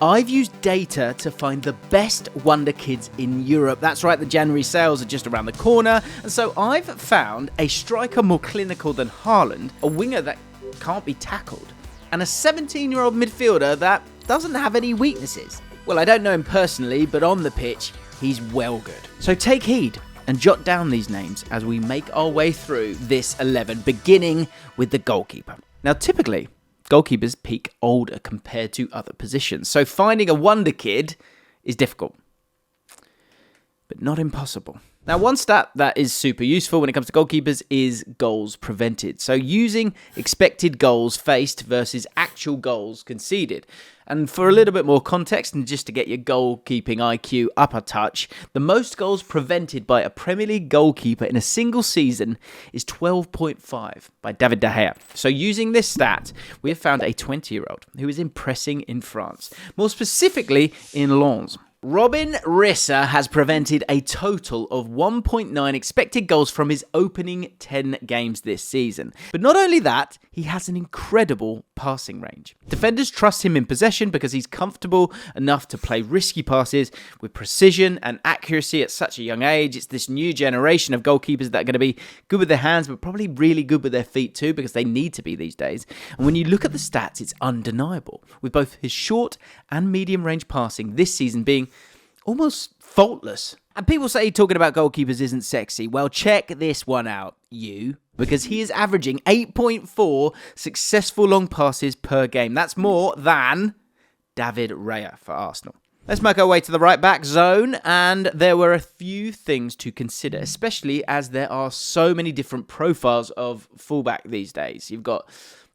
I've used data to find the best Wonderkids in Europe. That's right, the January sales are just around the corner, and so I've found a striker more clinical than Haaland, a winger that can't be tackled, and a 17-year-old midfielder that doesn't have any weaknesses. Well, I don't know him personally, but on the pitch, he's well good. So take heed and jot down these names as we make our way through this 11, beginning with the goalkeeper. Now, typically, goalkeepers peak older compared to other positions, so finding a wonder kid is difficult, but not impossible. Now, one stat that is super useful when it comes to goalkeepers is goals prevented. So using expected goals faced versus actual goals conceded. And for a little bit more context, and just to get your goalkeeping IQ up a touch, the most goals prevented by a Premier League goalkeeper in a single season is 12.5 by David De Gea. So using this stat, we have found a 20-year-old who is impressing in France, more specifically in Lens. Robin Rissa has prevented a total of 1.9 expected goals from his opening 10 games this season. But not only that, he has an incredible passing range. Defenders trust him in possession because he's comfortable enough to play risky passes with precision and accuracy at such a young age. It's this new generation of goalkeepers that are going to be good with their hands, but probably really good with their feet too, because they need to be these days. And when you look at the stats, it's undeniable, with both his short and medium range passing this season being almost faultless. And people say talking about goalkeepers isn't sexy. Well, check this one out, because he is averaging 8.4 successful long passes per game. That's more than David Raya for Arsenal. Let's make our way to the right-back zone, and there were a few things to consider, especially as there are so many different profiles of fullback these days. You've got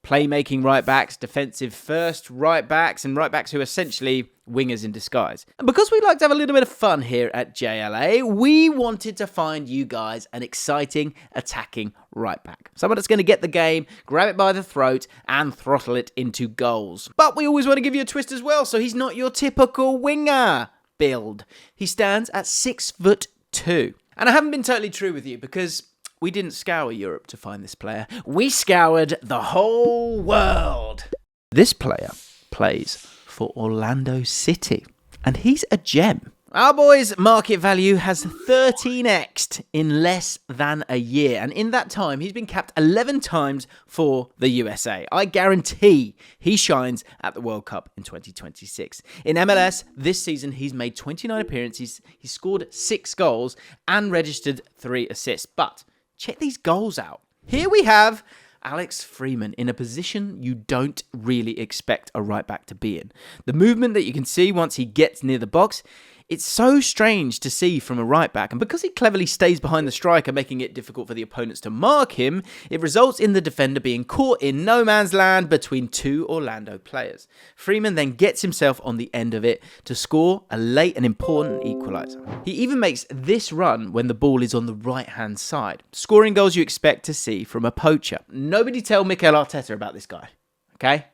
playmaking right-backs, defensive first right-backs, and right-backs who are essentially wingers in disguise. And because we like to have a little bit of fun here at JLA, we wanted to find you guys an exciting attacking right-back. Someone that's going to get the game, grab it by the throat, and throttle it into goals. But we always want to give you a twist as well, so he's not your typical winger build. He stands at 6'2". And I haven't been totally true with you because we didn't scour Europe to find this player. We scoured the whole world. This player plays for Orlando City, and he's a gem. Our boy's market value has 13x'd in less than a year, and in that time, he's been capped 11 times for the USA. I guarantee he shines at the World Cup in 2026. In MLS, this season, he's made 29 appearances, he's scored 6 goals, and registered 3 assists. But check these goals out. Here we have Alex Freeman in a position you don't really expect a right back to be in. The movement that you can see once he gets near the box, it's so strange to see from a right back, and because he cleverly stays behind the striker, making it difficult for the opponents to mark him, it results in the defender being caught in no man's land between 2 Orlando players. Freeman then gets himself on the end of it to score a late and important equaliser. He even makes this run when the ball is on the right-hand side, scoring goals you expect to see from a poacher. Nobody tell Mikel Arteta about this guy, okay?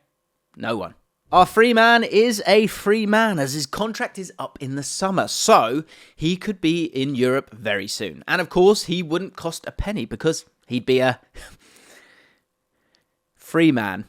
No one. Our free man is a free man as his contract is up in the summer, so he could be in Europe very soon. And of course, he wouldn't cost a penny because he'd be a free man.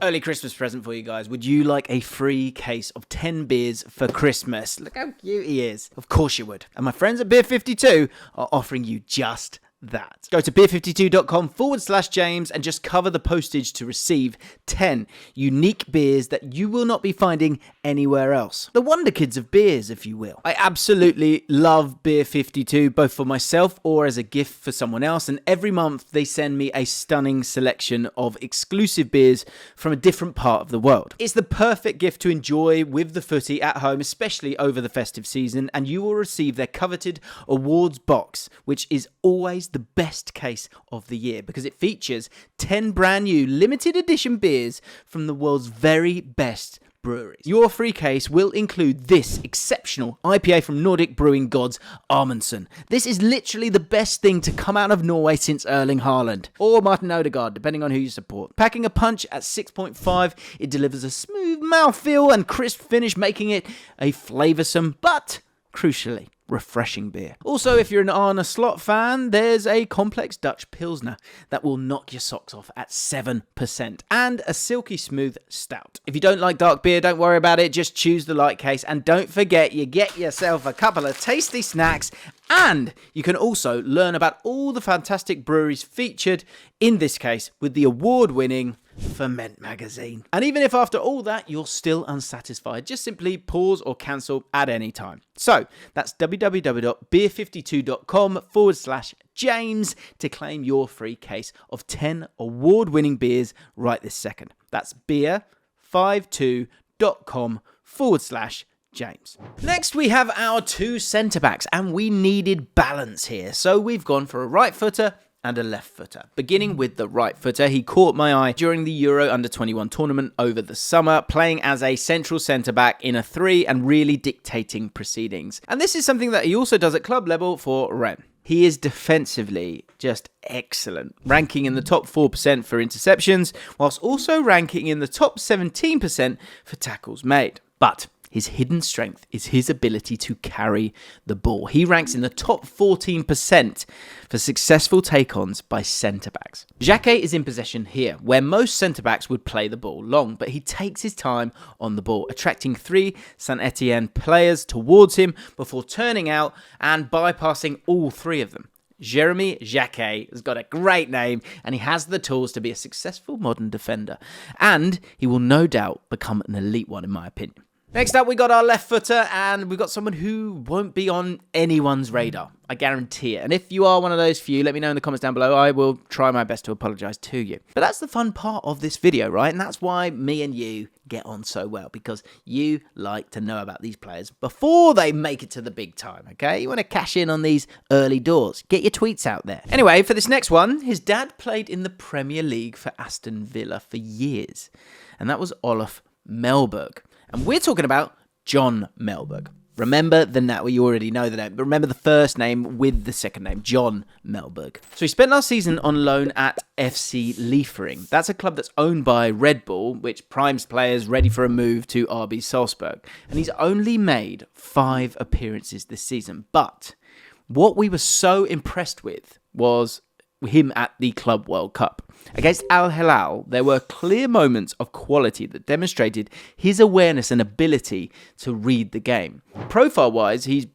Early Christmas present for you guys. Would you like a free case of 10 beers for Christmas? Look how cute he is. Of course you would. And my friends at Beer 52 are offering you just that. Go to beer52.com/James and just cover the postage to receive 10 unique beers that you will not be finding anywhere else. The Wonderkids of beers, if you will. I absolutely love Beer 52, both for myself or as a gift for someone else, and every month they send me a stunning selection of exclusive beers from a different part of the world. It's the perfect gift to enjoy with the footy at home, especially over the festive season, and you will receive their coveted awards box, which is always the best case of the year because it features 10 brand new limited edition beers from the world's very best breweries. Your free case will include this exceptional IPA from Nordic brewing gods Amundsen. This is literally the best thing to come out of Norway since Erling Haaland or Martin Odegaard, depending on who you support. Packing a punch at 6.5, it delivers a smooth mouthfeel and crisp finish, making it a flavoursome but crucially refreshing beer. Also, if you're an Arne Slot fan, there's a complex Dutch Pilsner that will knock your socks off at 7%, and a silky smooth stout. If you don't like dark beer, don't worry about it, just choose the light case, and don't forget you get yourself a couple of tasty snacks, and you can also learn about all the fantastic breweries featured in this case with the award-winning Ferment magazine. And even if after all that you're still unsatisfied, just simply pause or cancel at any time. So that's www.beer52.com/James to claim your free case of 10 award-winning beers right this second. That's beer52.com/James. Next, we have our two centre-backs, and we needed balance here. So we've gone for a right footer and a left footer. Beginning with the right footer, he caught my eye during the Euro Under-21 tournament over the summer, playing as a central centre-back in a 3 and really dictating proceedings. And this is something that he also does at club level for Rennes. He is defensively just excellent, ranking in the top 4% for interceptions, whilst also ranking in the top 17% for tackles made. But his hidden strength is his ability to carry the ball. He ranks in the top 14% for successful take-ons by centre-backs. JaackMaate is in possession here, where most centre-backs would play the ball long, but he takes his time on the ball, attracting 3 Saint-Etienne players towards him before turning out and bypassing all 3 of them. Jeremy JaackMaate has got a great name, and he has the tools to be a successful modern defender. And he will no doubt become an elite one, in my opinion. Next up, we got our left footer, and we've got someone who won't be on anyone's radar. I guarantee it. And if you are one of those few, let me know in the comments down below. I will try my best to apologise to you. But that's the fun part of this video, right? And that's why me and you get on so well, because you like to know about these players before they make it to the big time, okay? You want to cash in on these early doors. Get your tweets out there. Anyway, for this next one, his dad played in the Premier League for Aston Villa for years, and that was Olaf Melberg. And we're talking about John Melberg. Remember the name, well, you already know the name, but remember the first name with the second name, John Melberg. So he spent last season on loan at FC Liefering. That's a club that's owned by Red Bull, which primes players ready for a move to RB Salzburg. And he's only made 5 appearances this season. But what we were so impressed with was him at the Club World Cup. Against Al Hilal, there were clear moments of quality that demonstrated his awareness and ability to read the game. Profile-wise, he's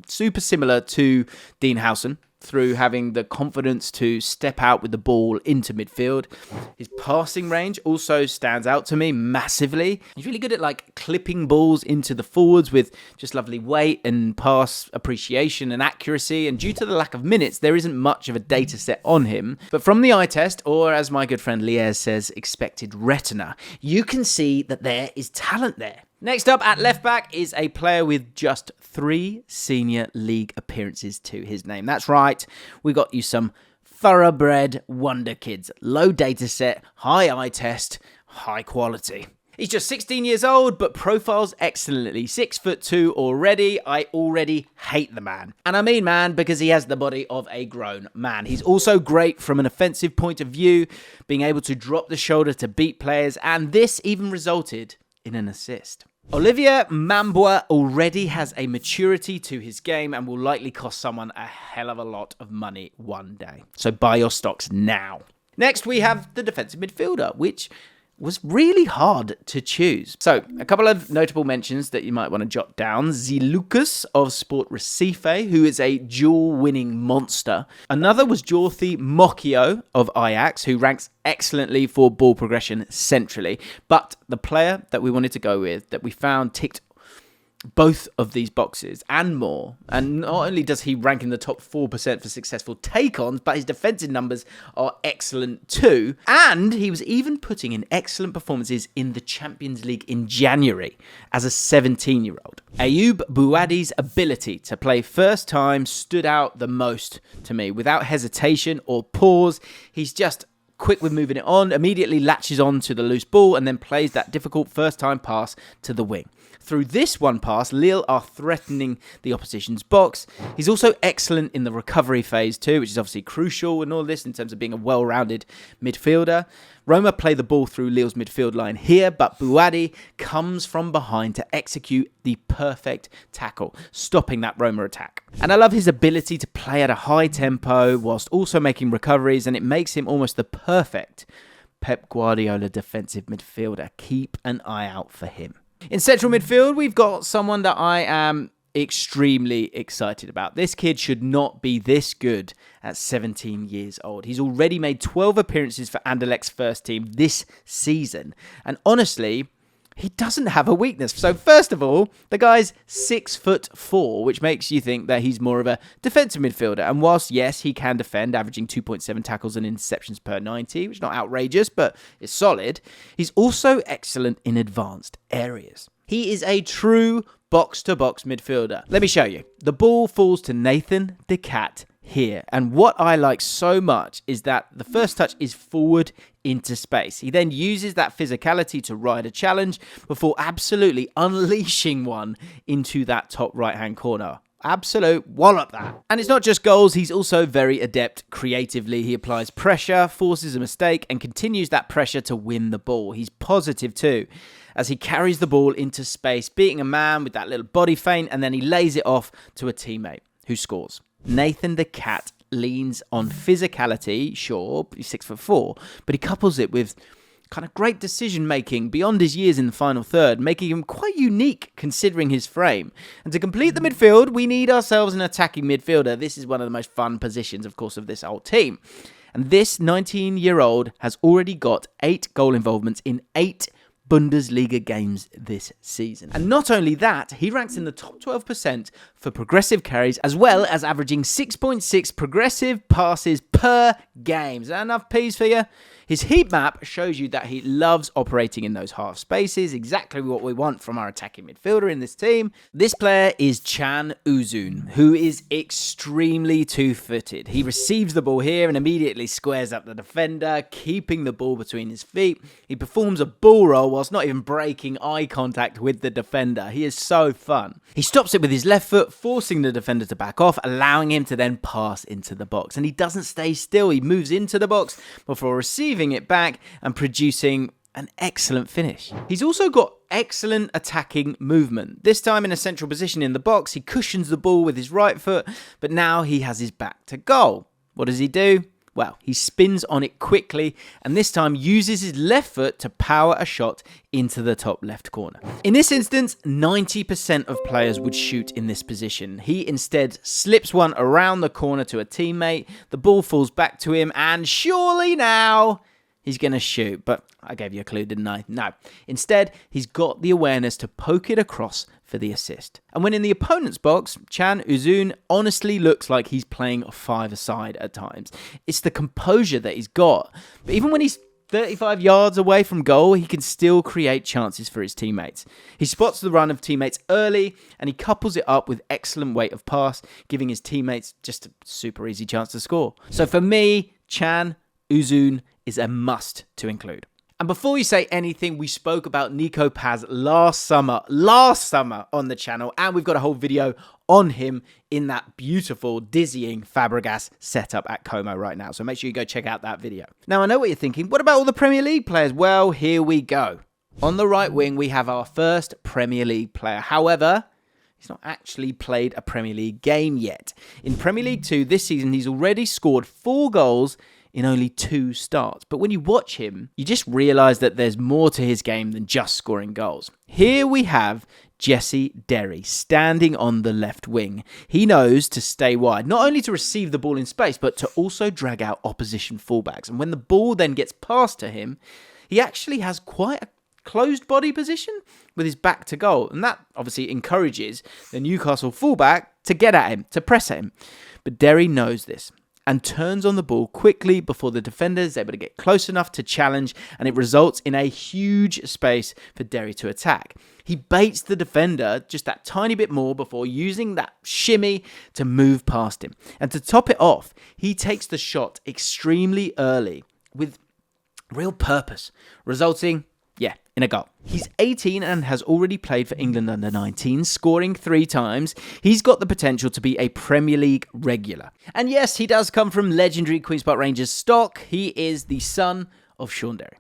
super similar to Dean Howson through having the confidence to step out with the ball into midfield. His passing range also stands out to me massively. He's really good at like clipping balls into the forwards with just lovely weight and pass appreciation and accuracy. And due to the lack of minutes, there isn't much of a data set on him. But from the eye test, or as my good friend Liez says, expected retina, you can see that there is talent there. Next up at left back is a player with just 3 senior league appearances to his name. That's right, we got you some thoroughbred Wonderkids. Low data set, high eye test, high quality. He's just 16 years old, but profiles excellently. 6'2" already. I already hate the man. And I mean man because he has the body of a grown man. He's also great from an offensive point of view, being able to drop the shoulder to beat players, and this even resulted in an assist. Olivier Mambois already has a maturity to his game and will likely cost someone a hell of a lot of money one day. So buy your stocks now. Next, we have the defensive midfielder, which was really hard to choose. So, a couple of notable mentions that you might want to jot down. Zilukas of Sport Recife, who is a duel-winning monster. Another was Jorthi Mokio of Ajax, who ranks excellently for ball progression centrally. But the player that we wanted to go with, that we found ticked both of these boxes and more. And not only does he rank in the top 4% for successful take-ons, but his defensive numbers are excellent too. And he was even putting in excellent performances in the Champions League in January as a 17-year-old. Ayoub Bouadi's ability to play first time stood out the most to me. Without hesitation or pause, he's just quick with moving it on, immediately latches on to the loose ball, and then plays that difficult first-time pass to the wing. Through this one pass, Lille are threatening the opposition's box. He's also excellent in the recovery phase too, which is obviously crucial in all this in terms of being a well-rounded midfielder. Roma play the ball through Lille's midfield line here, but Buadi comes from behind to execute the perfect tackle, stopping that Roma attack. And I love his ability to play at a high tempo whilst also making recoveries, and it makes him almost the perfect Pep Guardiola defensive midfielder. Keep an eye out for him. In central midfield, we've got someone that I am extremely excited about. This kid should not be this good at 17 years old. He's already made 12 appearances for Anderlecht's first team this season. And honestly, he doesn't have a weakness. So first of all, the guy's 6'4", which makes you think that he's more of a defensive midfielder. And whilst, yes, he can defend, averaging 2.7 tackles and interceptions per 90, which is not outrageous, but it's solid, he's also excellent in advanced areas. He is a true box-to-box midfielder. Let me show you. The ball falls to Nathan De Cat here. And what I like so much is that the first touch is forward into space. He then uses that physicality to ride a challenge before absolutely unleashing one into that top right-hand corner. Absolute wallop that. And it's not just goals, he's also very adept creatively. He applies pressure, forces a mistake, and continues that pressure to win the ball. He's positive too, as he carries the ball into space, beating a man with that little body feint, and then he lays it off to a teammate who scores. Nathan De Cat leans on physicality, sure, he's 6'4", but he couples it with kind of great decision-making beyond his years in the final third, making him quite unique considering his frame. And to complete the midfield, we need ourselves an attacking midfielder. This is one of the most fun positions, of course, of this whole team. And this 19-year-old has already got 8 goal involvements in 8 Bundesliga games this season. And not only that, he ranks in the top 12% for progressive carries, as well as averaging 6.6 progressive passes per game. Is that enough P's for you? His heat map shows you that he loves operating in those half spaces, exactly what we want from our attacking midfielder in this team. This player is Can Uzun, who is extremely two-footed. He receives the ball here and immediately squares up the defender, keeping the ball between his feet. He performs a ball roll whilst not even breaking eye contact with the defender. He is so fun. He stops it with his left foot, forcing the defender to back off, allowing him to then pass into the box. And he doesn't stay still. He moves into the box before receiving it back and producing an excellent finish. He's also got excellent attacking movement. This time in a central position in the box, he cushions the ball with his right foot, but now he has his back to goal. What does he do? Well, he spins on it quickly and this time uses his left foot to power a shot into the top left corner. In this instance, 90% of players would shoot in this position. He instead slips one around the corner to a teammate, the ball falls back to him, and surely now he's going to shoot. But I gave you a clue, didn't I? No. Instead, he's got the awareness to poke it across for the assist. And when in the opponent's box, Can Uzun honestly looks like he's playing a five-a-side at times. It's the composure that he's got. But even when he's 35 yards away from goal, he can still create chances for his teammates. He spots the run of teammates early and he couples it up with excellent weight of pass, giving his teammates just a super easy chance to score. So for me, Can Uzun is a must to include. And before we say anything, we spoke about Nico Paz last summer on the channel, and we've got a whole video on him in that beautiful, dizzying Fabregas setup at Como right now. So make sure you go check out that video. Now, I know what you're thinking. What about all the Premier League players? Well, here we go. On the right wing, we have our first Premier League player. However, he's not actually played a Premier League game yet. In Premier League 2 this season, he's already scored 4 goals in only 2 starts. But when you watch him, you just realise that there's more to his game than just scoring goals. Here we have Jesse Derry standing on the left wing. He knows to stay wide, not only to receive the ball in space, but to also drag out opposition fullbacks. And when the ball then gets passed to him, he actually has quite a closed body position with his back to goal. And that obviously encourages the Newcastle fullback to get at him, to press at him. But Derry knows this and turns on the ball quickly before the defender is able to get close enough to challenge, and it results in a huge space for Derry to attack. He baits the defender just that tiny bit more before using that shimmy to move past him. And to top it off, he takes the shot extremely early with real purpose, resulting in a goal. He's 18 and has already played for England under 19, scoring 3 times. He's got the potential to be a Premier League regular. And yes, he does come from legendary Queen's Park Rangers stock. He is the son of Sean Derry.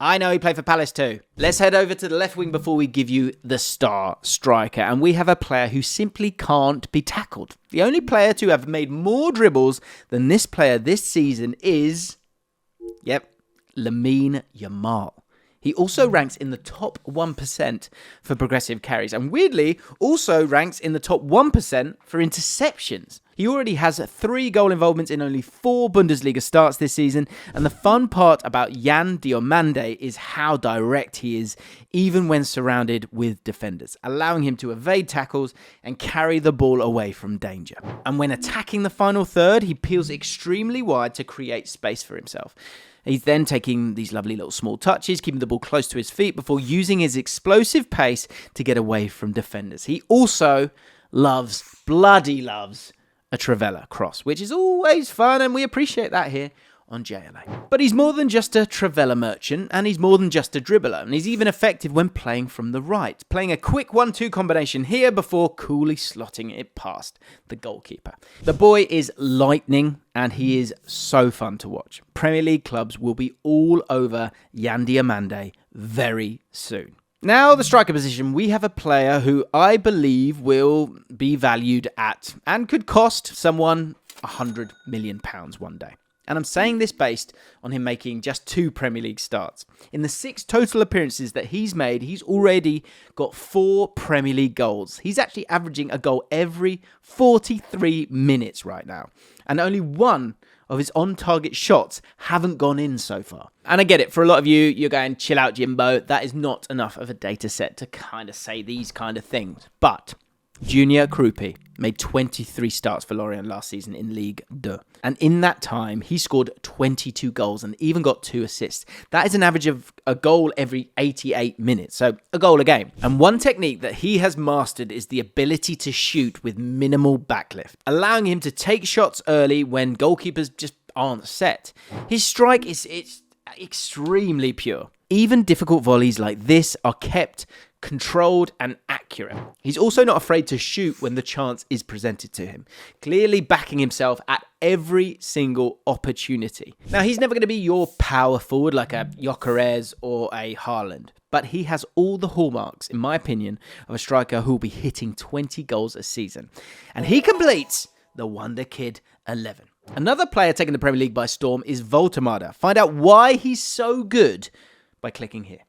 I know he played for Palace too. Let's head over to the left wing before we give you the star striker. And we have a player who simply can't be tackled. The only player to have made more dribbles than this player this season is, Lamine Yamal. He also ranks in the top 1% for progressive carries and weirdly also ranks in the top 1% for interceptions. He already has 3 goal involvements in only 4 Bundesliga starts this season, and the fun part about Yan Diomande is how direct he is, even when surrounded with defenders, allowing him to evade tackles and carry the ball away from danger. And when attacking the final third, he peels extremely wide to create space for himself. He's then taking these lovely little small touches, keeping the ball close to his feet before using his explosive pace to get away from defenders. He also bloody loves, a Trivela cross, which is always fun, and we appreciate that here on JLA. But he's more than just a Trivela merchant, and he's more than just a dribbler, and he's even effective when playing from the right, playing a quick 1-2 combination here before coolly slotting it past the goalkeeper. The boy is lightning, and he is so fun to watch. Premier League clubs will be all over Yan Diomande very soon. Now, the striker position, we have a player who I believe will be valued at and could cost someone £100 million one day. And I'm saying this based on him making just 2 Premier League starts. In the 6 total appearances that he's made, he's already got 4 Premier League goals. He's actually averaging a goal every 43 minutes right now. And only 1 of his on-target shots haven't gone in so far. And I get it, for a lot of you, you're going, chill out, Jimbo. That is not enough of a data set to kind of say these kind of things. But Junior Krupi made 23 starts for Lorient last season in Ligue 2. And in that time, he scored 22 goals and even got 2 assists. That is an average of a goal every 88 minutes, so a goal a game. And one technique that he has mastered is the ability to shoot with minimal backlift, allowing him to take shots early when goalkeepers just aren't set. His strike is extremely pure. Even difficult volleys like this are kept controlled and accurate. He's also not afraid to shoot when the chance is presented to him, clearly backing himself at every single opportunity. Now, he's never going to be your power forward like a Gyökeres or a Haaland, but he has all the hallmarks, in my opinion, of a striker who will be hitting 20 goals a season. And he completes the Wonderkid 11. Another player taking the Premier League by storm is Voltemade. Find out why he's so good by clicking here.